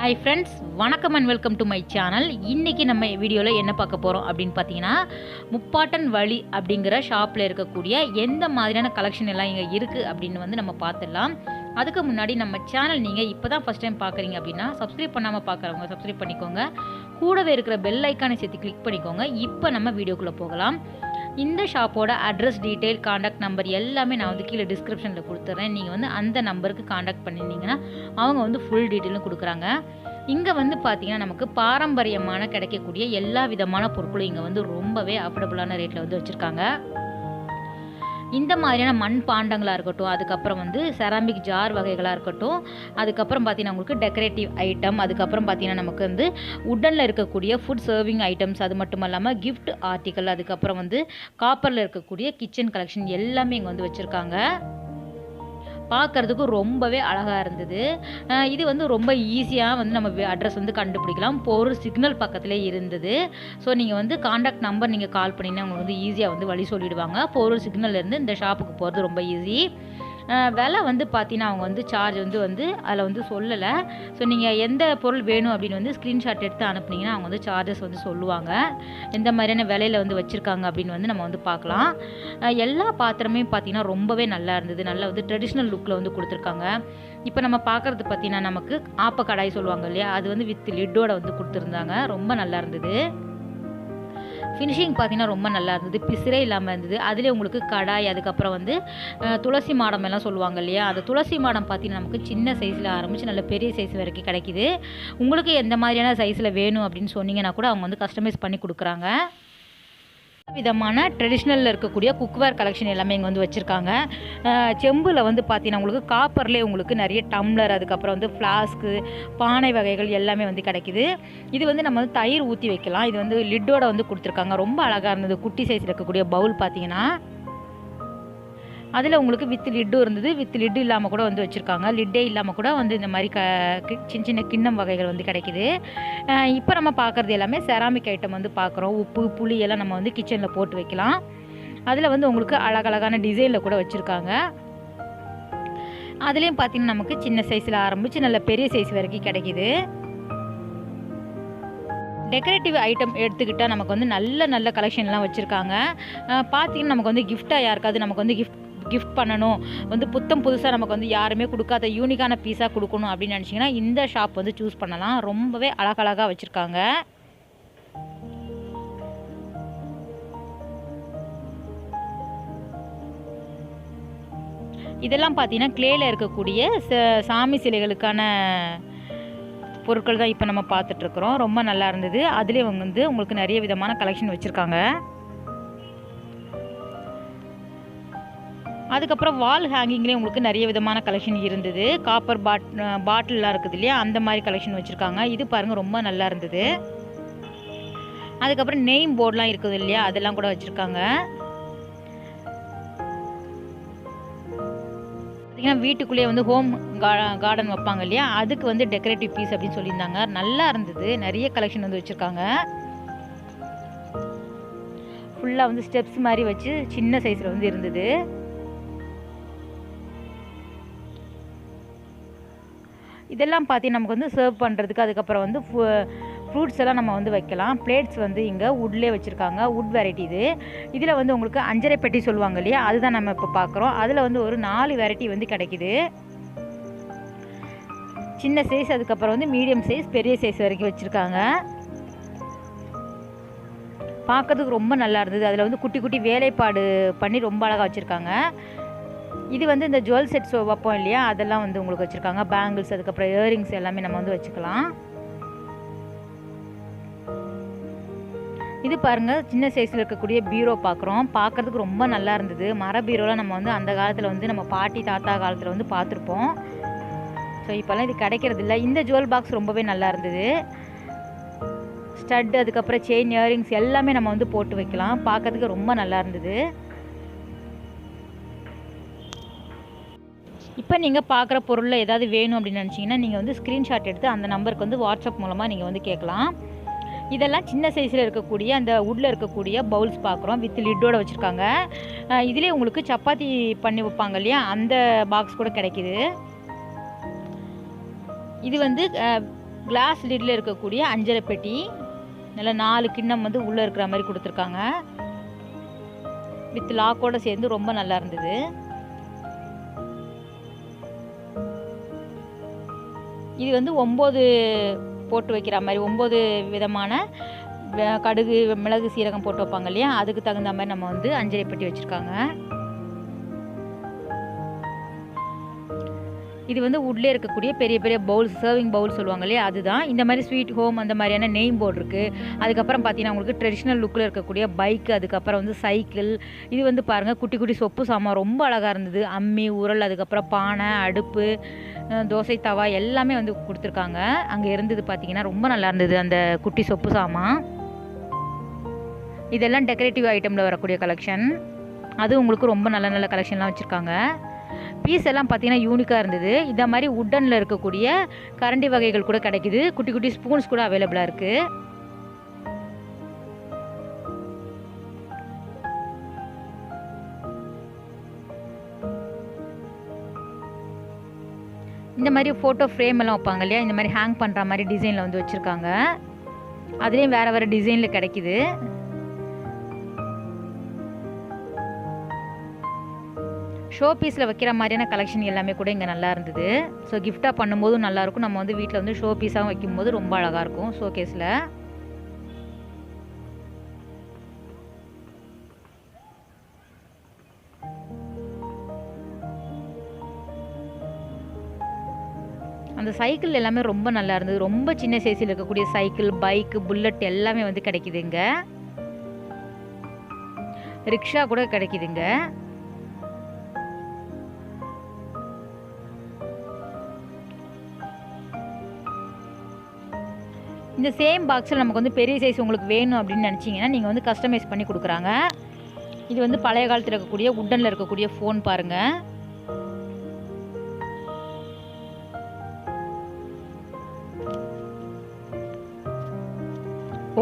Hi friends, வணக்கம் and welcome to my channel. இன்னைக்கு நம்ம வீடியோவில் என்ன பார்க்க போகிறோம் அப்படின்னு பார்த்தீங்கன்னா, முப்பாட்டன் வழி அப்படிங்கிற ஷாப்பில் இருக்கக்கூடிய எந்த மாதிரியான கலெக்ஷன் எல்லாம் இங்கே இருக்குது அப்படின்னு நம்ம பார்த்துடலாம். அதுக்கு முன்னாடி நம்ம சேனல் நீங்கள் இப்போ தான் ஃபஸ்ட் டைம் பார்க்குறீங்க அப்படின்னா சப்ஸ்கிரைப் பண்ணாமல் பார்க்குறவங்க சப்ஸ்கிரைப் பண்ணிக்கோங்க. கூடவே இருக்கிற பெல் ஐக்கானை சேர்த்து கிளிக் பண்ணிக்கோங்க. இப்போ நம்ம வீடியோக்குள்ளே போகலாம். இந்த ஷாப்போட அட்ரஸ் டீட்டெயில் காண்டாக்ட் நம்பர் எல்லாமே நான் கீழே டிஸ்கிரிப்ஷனில் கொடுத்துட்றேன். நீங்கள் அந்த நம்பருக்கு காண்டாக்ட் பண்ணியிருந்தீங்கன்னா அவங்க ஃபுல் டீட்டெயிலும் கொடுக்குறாங்க. இங்கே பார்த்தீங்கன்னா நமக்கு பாரம்பரியமான கிடைக்கக்கூடிய எல்லா விதமான பொருட்களும் இங்கே ரொம்பவே அஃபோர்டபுளான ரேட்டில் வச்சுருக்காங்க. இந்த மாதிரியான மண் பாண்டங்களாக இருக்கட்டும், அதுக்கப்புறம் செராமிக் ஜார் வகைகளாக இருக்கட்டும், அதுக்கப்புறம் பார்த்தீங்கன்னா உங்களுக்கு டெக்கரேட்டிவ் ஐட்டம், அதுக்கப்புறம் பார்த்தீங்கன்னா நமக்கு உட்டனில் இருக்கக்கூடிய ஃபுட் சர்விங் ஐட்டம்ஸ், அது மட்டும் இல்லாமல் கிஃப்ட் ஆர்டிக்கல், அதுக்கப்புறம் காப்பரில் இருக்கக்கூடிய கிச்சன் கலெக்ஷன் எல்லாமே இங்கே வச்சுருக்காங்க. பார்க்குறதுக்கு ரொம்பவே அழகாக இருந்தது. இது ரொம்ப ஈஸியாக நம்ம அட்ரஸ் கண்டுபிடிக்கலாம். ஒரு சிக்னல் பக்கத்திலே இருந்தது. ஸோ நீங்கள் காண்டாக்ட் நம்பர் நீங்கள் கால் பண்ணிங்கன்னா உங்களுக்கு ஈஸியாக வழி சொல்லிவிடுவாங்க. ஒரு சிக்னல்லேருந்து இந்த ஷாப்புக்கு போகிறது ரொம்ப ஈஸி. விலை பார்த்தீங்கன்னா அவங்க சார்ஜ் அதில் சொல்லலை. ஸோ நீங்கள் எந்த பொருள் வேணும் அப்படின்னு ஸ்க்ரீன்ஷாட் எடுத்து அனுப்புனீங்கன்னா அவங்க சார்ஜஸ் சொல்லுவாங்க. எந்த மாதிரியான விலையில் வச்சுருக்காங்க அப்படின்னு நம்ம பார்க்கலாம். எல்லா பாத்திரமே பார்த்தீங்கன்னா ரொம்பவே நல்லா இருந்தது. நல்லா ட்ரெடிஷ்னல் லுக்கில் கொடுத்துருக்காங்க. இப்போ நம்ம பார்க்குறது பார்த்தீங்கன்னா நமக்கு ஆப்ப கடாய் சொல்லுவாங்க இல்லையா, அது வித் லிட்டோட கொடுத்துருந்தாங்க. ரொம்ப நல்லா இருந்தது. ஃபினிஷிங் பார்த்தீங்கன்னா ரொம்ப நல்லா இருந்தது. பிசிறே இல்லாமல் இருந்தது. அதிலே உங்களுக்கு கடாய், அதுக்கப்புறம் துளசி மாடம் எல்லாம் சொல்லுவாங்க இல்லையா, அந்த துளசி மாடம் பார்த்தீங்கன்னா நமக்கு சின்ன சைஸில் ஆரம்பித்து நல்ல பெரிய சைஸ் வரைக்கும் கிடைக்கிது. உங்களுக்கு எந்த மாதிரியான சைஸில் வேணும் அப்படின்னு சொன்னீங்கன்னா கூட அவங்க கஸ்டமைஸ் பண்ணி கொடுக்குறாங்க. விதமான ட்ரெடிஷ்னலில் இருக்கக்கூடிய குக்வேர் கலெக்ஷன் எல்லாமே இங்கே வச்சுருக்காங்க. செம்பில் பார்த்தீங்கன்னா உங்களுக்கு காப்பர்லேயே உங்களுக்கு நிறைய டம்ளர், அதுக்கப்புறம் ஃப்ளாஸ்க்கு, பானை வகைகள் எல்லாமே கிடைக்கிது. இது நம்ம தயிர் ஊற்றி வைக்கலாம். இது லிட்டோட கொடுத்துருக்காங்க. ரொம்ப அழகாக இருந்தது. குட்டி சைஸில் இருக்கக்கூடிய பவுல் பார்த்தீங்கன்னா அதில் உங்களுக்கு வித் லிட்டும் இருந்தது. வித் லிட்டு இல்லாமல் கூட வச்சுருக்காங்க. லிட்டே இல்லாமல் கூட இந்த மாதிரி சின்ன சின்ன கிண்ணம் வகைகள் கிடைக்கிது. இப்போ நம்ம பார்க்குறது எல்லாமே செராமிக் ஐட்டம் பார்க்குறோம். உப்பு, புளி எல்லாம் நம்ம கிச்சனில் போட்டு வைக்கலாம். அதில் உங்களுக்கு அழகழகான டிசைனில் கூட வச்சுருக்காங்க. அதுலேயும் பார்த்தீங்கன்னா நமக்கு சின்ன சைஸில் ஆரம்பித்து நல்ல பெரிய சைஸ் வரைக்கும் கிடைக்கிது. டெக்கரேட்டிவ் ஐட்டம் எடுத்துக்கிட்டால் நமக்கு நல்ல நல்ல கலெக்ஷன்லாம் வச்சுருக்காங்க. பார்த்தீங்கன்னா நமக்கு கிஃப்டாக யாருக்காவது நமக்கு கிஃப்ட் பண்ணணும், புத்தம் புதுசாக நமக்கு யாருமே கொடுக்காத யூனிக்கான பீஸாக கொடுக்கணும் அப்படின்னு நினச்சிங்கன்னா இந்த ஷாப் சூஸ் பண்ணலாம். ரொம்பவே அழகழகாக வச்சுருக்காங்க. இதெல்லாம் பார்த்தீங்கன்னா கிளேயில் இருக்கக்கூடிய சாமி சிலைகளுக்கான பொருட்கள் தான் இப்போ நம்ம பார்த்துட்ருக்குறோம். ரொம்ப நல்லா இருந்தது. அதுலேயே உங்களுக்கு நிறைய விதமான கலெக்ஷன் வச்சுருக்காங்க. அதுக்கப்புறம் வால் ஹேங்கிங்லேயே உங்களுக்கு நிறைய விதமான கலெக்ஷன் இருந்தது. காப்பர் பாட்டில்லாம் இருக்குது இல்லையா, அந்த மாதிரி கலெக்ஷன் வச்சுருக்காங்க. இது பாருங்கள் ரொம்ப நல்லா இருந்தது. அதுக்கப்புறம் நெய்ம் போர்டெலாம் இருக்குது இல்லையா, அதெல்லாம் கூட வச்சுருக்காங்க. பார்த்தீங்கன்னா வீட்டுக்குள்ளேயே ஹோம் கார்டன் வைப்பாங்க இல்லையா, அதுக்கு டெக்கரேட்டிவ் பீஸ் அப்படின்னு சொல்லியிருந்தாங்க. நல்லா இருந்தது. நிறைய கலெக்ஷன் வச்சுருக்காங்க. ஃபுல்லாக ஸ்டெப்ஸ் மாதிரி வச்சு சின்ன சைஸில் இருந்தது. இதெல்லாம் பார்த்தீங்கன்னா நமக்கு சர்வ் பண்ணுறதுக்கு, அதுக்கப்புறம் ஃப்ரூட்ஸ் எல்லாம் நம்ம வைக்கலாம். பிளேட்ஸ் இங்கே வுட்லேயே வச்சுருக்காங்க. வுட் வெரைட்டி இது. இதில் உங்களுக்கு அஞ்சரை பெட்டி சொல்லுவாங்க இல்லையா, அதுதான் நம்ம இப்போ பார்க்குறோம். அதில் ஒரு 4 வெரைட்டி கிடைக்கிது. சின்ன சைஸ், அதுக்கப்புறம் மீடியம் சைஸ், பெரிய சைஸ் வரைக்கும் வச்சுருக்காங்க. பார்க்கறதுக்கு ரொம்ப நல்லா இருந்தது. அதில் குட்டி குட்டி வேலைப்பாடு பண்ணி ரொம்ப அழகாக வச்சுருக்காங்க. இது இந்த ஜுவல் செட்ஸ் வைப்போம் இல்லையா, அதெல்லாம் உங்களுக்கு வச்சுருக்காங்க. பேங்கிள்ஸ், அதுக்கப்புறம் இயரிங்ஸ் எல்லாமே நம்ம வச்சுக்கலாம். இது பாருங்கள் சின்ன சைஸில் இருக்கக்கூடிய பீரோ பார்க்குறோம். பார்க்குறதுக்கு ரொம்ப நல்லா இருந்தது. மர பீரோலாம் நம்ம அந்த காலத்தில் நம்ம பாட்டி தாத்தா காலத்தில் பார்த்துருப்போம். ஸோ இப்போல்லாம் இது கிடைக்கிறது இல்லை. இந்த ஜுவல் பாக்ஸ் ரொம்பவே நல்லா இருந்தது. ஸ்டட், அதுக்கப்புறம் செயின், இயரிங்ஸ் எல்லாமே நம்ம போட்டு வைக்கலாம். பார்க்கறதுக்கு ரொம்ப நல்லா இருந்தது. இப்போ நீங்கள் பார்க்குற பொருளில் ஏதாவது வேணும் அப்படின்னு நினச்சிங்கன்னா நீங்கள் ஸ்க்ரீன்ஷாட் எடுத்து அந்த நம்பருக்கு வாட்ஸ்அப் மூலமாக நீங்கள் கேட்கலாம். இதெல்லாம் சின்ன சைஸில் இருக்கக்கூடிய அந்த வுட்டில் இருக்கக்கூடிய பவுல்ஸ் பார்க்குறோம். வித் லிட்டோட வச்சுருக்காங்க. இதிலே உங்களுக்கு சப்பாத்தி பண்ணி வைப்பாங்க இல்லையா, அந்த பாக்ஸ் கூட கிடைக்கிது. இது கிளாஸ் லிட்டில் இருக்கக்கூடிய அஞ்சரை பெட்டி, நல்லா 4 கிண்ணம் வந்து உள்ளே இருக்கிற மாதிரி கொடுத்துருக்காங்க. வித் லாக்கோடு சேர்ந்து ரொம்ப நல்லா இருந்தது. இது வந்து 9 போட்டு வைக்கிற மாதிரி 9 விதமான கடுகு, மிளகு, சீரகம் போட்டு வைப்பாங்க இல்லையா, அதுக்கு தகுந்த மாதிரி நம்ம வந்து அஞ்சரை பெட்டி வச்சுருக்காங்க. இது வந்து உட்லே இருக்கக்கூடிய பெரிய பெரிய பவுல்ஸ், சர்விங் பவுல் சொல்லுவாங்க இல்லையா, அதுதான். இந்த மாதிரி ஸ்வீட் ஹோம் அந்த மாதிரியான நெய்ம் போர்டு இருக்குது. அதுக்கப்புறம் பார்த்தீங்கன்னா உங்களுக்கு ட்ரெடிஷ்னல் லுக்கில் இருக்கக்கூடிய பைக்கு, அதுக்கப்புறம் வந்து சைக்கிள். இது வந்து பாருங்கள் குட்டி குட்டி சொப்பு சாமான் ரொம்ப அழகாக இருந்தது. அம்மி, உரல், அதுக்கப்புறம் பானை, அடுப்பு, தோசை தவா எல்லாமே வந்து கொடுத்துருக்காங்க. அங்கே இருந்தது பார்த்தீங்கன்னா ரொம்ப நல்லா இருந்தது அந்த குட்டி சொப்பு சாமான். இதெல்லாம் டெக்கரேட்டிவ் ஐட்டமில் வரக்கூடிய கலெக்ஷன். அது உங்களுக்கு ரொம்ப நல்ல நல்ல கலெக்ஷன்லாம் வச்சுருக்காங்க. பீஸ் எல்லாம் பார்த்தீங்கன்னா யூனிக்காக இருந்தது. இந்த மாதிரி உட்டனில் இருக்கக்கூடிய கரண்டி வகைகள் கூட கிடைக்குது. குட்டி குட்டி ஸ்பூன்ஸ் கூட அவைலபிளாக இருக்குது. இந்த மாதிரி ஃபோட்டோ ஃப்ரேம் எல்லாம் வைப்பாங்க இல்லையா, இந்த மாதிரி ஹேங் பண்ணுற மாதிரி டிசைனில் வந்து வச்சுருக்காங்க. அதுலேயும் வேறு வேறு டிசைனில் கிடைக்குது. ஷோ பீஸில் வைக்கிற மாதிரியான கலெக்ஷன் எல்லாமே கூட இங்கே நல்லா இருந்தது. ஸோ கிஃப்டாக பண்ணும்போதும் நல்லாயிருக்கும். நம்ம வந்து வீட்டில் வந்து ஷோ பீஸாகவும் வைக்கும்போது ரொம்ப அழகாக இருக்கும் ஷோ கேஸில். அந்த சைக்கிள் எல்லாமே ரொம்ப நல்லா இருந்தது. ரொம்ப சின்ன சைஸில் இருக்கக்கூடிய சைக்கிள், பைக்கு, புல்லட் எல்லாமே வந்து கிடைக்குதுங்க. ரிக்ஷா கூட கிடைக்குதுங்க. இந்த சேம் பாக்ஸில் நமக்கு வந்து பெரிய சைஸ் உங்களுக்கு வேணும் அப்படின்னு நினச்சிங்கன்னா நீங்கள் வந்து கஸ்டமைஸ் பண்ணி கொடுக்குறாங்க. இது வந்து பழைய காலத்தில் இருக்கக்கூடிய உட்டனில் இருக்கக்கூடிய ஃபோன் பாருங்கள்.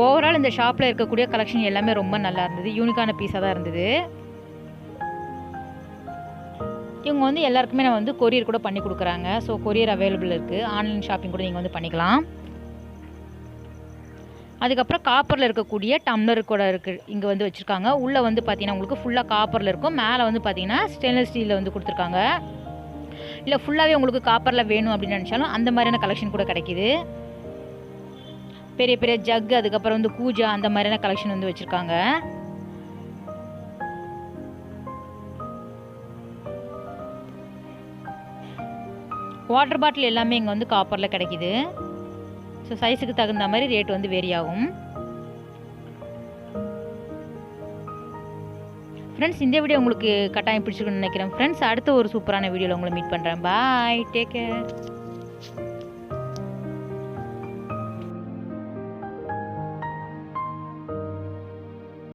ஓவரால் இந்த ஷாப்பில் இருக்கக்கூடிய கலெக்ஷன் எல்லாமே ரொம்ப நல்லா இருந்தது. யூனிக்கான பீஸாக தான் இருந்தது. இவங்க வந்து எல்லாருக்குமே நான் வந்து கொரியர் கூட பண்ணி கொடுக்குறாங்க. ஸோ கொரியர் அவைலபிள் இருக்குது. ஆன்லைன் ஷாப்பிங் கூட நீங்கள் வந்து பண்ணிக்கலாம். அதுக்கப்புறம் காப்பரில் இருக்கக்கூடிய டம்ளர் கூட இருக்குது இங்கே வந்து வச்சுருக்காங்க. உள்ளே வந்து பார்த்தீங்கன்னா உங்களுக்கு ஃபுல்லாக காப்பரில் இருக்கும். மேலே வந்து பார்த்தீங்கன்னா ஸ்டெயின்லெஸ் ஸ்டீலில் வந்து கொடுத்துருக்காங்க. இல்லை ஃபுல்லாகவே உங்களுக்கு காப்பரில் வேணும் அப்படின்னு நினச்சாலும் அந்த மாதிரியான கலெக்ஷன் கூட கிடைக்கிது. பெரிய பெரிய ஜக்கு, அதுக்கப்புறம் வந்து கூஜா, அந்த மாதிரியான கலெக்ஷன் வந்து வச்சுருக்காங்க. வாட்டர் பாட்டில் எல்லாமே இங்கே வந்து காப்பரில் கிடைக்கிது. ஸோ சைஸுக்கு தகுந்த மாதிரி ரேட் வந்து வேரி ஆகும். ஃப்ரெண்ட்ஸ், இந்த வீடியோ உங்களுக்கு கட்டாயம் பிடிச்சிருக்குன்னு நினைக்கிறேன். ஃப்ரெண்ட்ஸ், அடுத்த ஒரு சூப்பரான வீடியோவில் உங்களை மீட் பண்ணுறேன். பாய், டேக் கேர்.